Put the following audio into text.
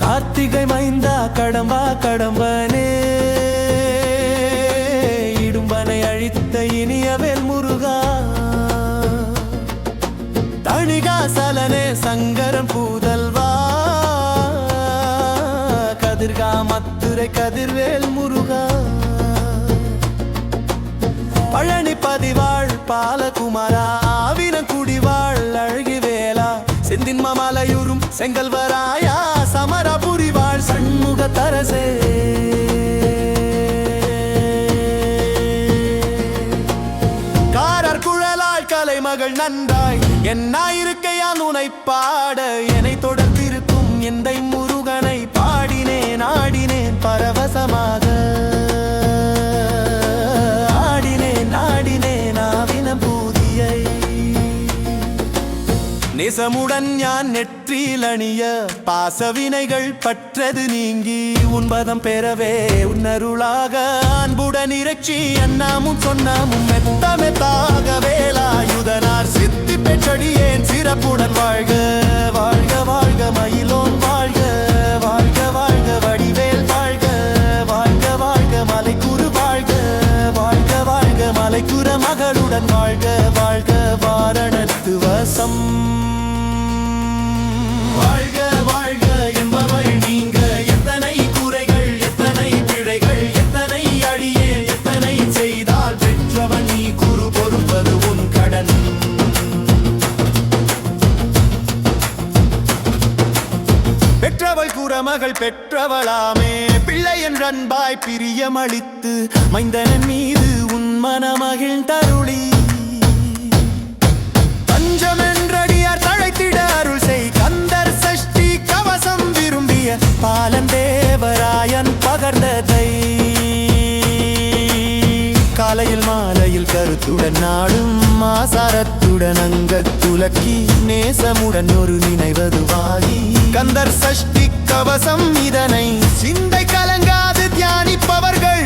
கார்த்திகை மைந்தா கடம்பா கடம்பனே இடும்பனை அழித்த இனியவேல் முருகா தணிகாசலனே சங்கரன் பூதல்வா கதிர்காமத்துரை கதிர்வேல் முருகா பழனி பதிவாள் பாலகுமாரா ஆவினங்குடிவாள் அழகிவேலா செந்தின் மாமலையூரும் செங்கல்வராயா சமரபுரிவாள் சண்முக தரசே காரர் குழலாள் கலைமகள் நன்றாய் என்னாயிருக்கையான் உனை பாட என்னை தொடர்ந்திருக்கும் எந்தை முருகனை பாடினேன் ஆடினேன் பரவசமாக நேசமுடன் ஞான் நெற்றில் அணிய பாசவினைகள் பற்றது நீங்கி உன்பதம் பெறவே உன்னருளாக அன்புடன் இறைச்சி அண்ணாமும் சொன்னாமும் மெத்த மெத்தாக வேலாயுதனார் சித்தி பெற்றடியேன் சிறப்புடன் வாழ்க வாழ்க வாழ்க மயிலோன் வாழ்க வாழ்க வாழ்க வடிவேல் வாழ்க வாழ்க வாழ்க மலைக்குரு வாழ்க வாழ்க வாழ்க மலைக்குற மகளுடன் வாழ்க வாழ்க வாரணத்து வசம் வாழ்க வாழ்க என்பவள் நீங்க எத்தனை குறைகள் எத்தனை பிழைகள் எத்தனை அடியே எத்தனை செய்தால் பெற்றவன் நீ குரு பொறுப்பது உன் கடன் பெற்றவள் குறமகள் பெற்றவளாமே பிள்ளை என்ற அன்பாய் பிரியமளித்து மைந்தனன் மீது உன் மனமகிழ் தருளி பஞ்சமென்றடியார் தழைத்திட அருள் செய் கந்தர் சஷ்டி கவசம் விரும்பிய பாலன் தேவராயன் பகர்ந்ததை காலையில் மாலையில் கருத்துடன் நாடும் ஆசாரத்துடன் அங்கத்துலக்கி நேசமுடன் ஒரு நினைவதுவாகி கந்தர் சஷ்டி கவசம் இதனை சிந்தை கலங்காது தியானிப்பவர்கள்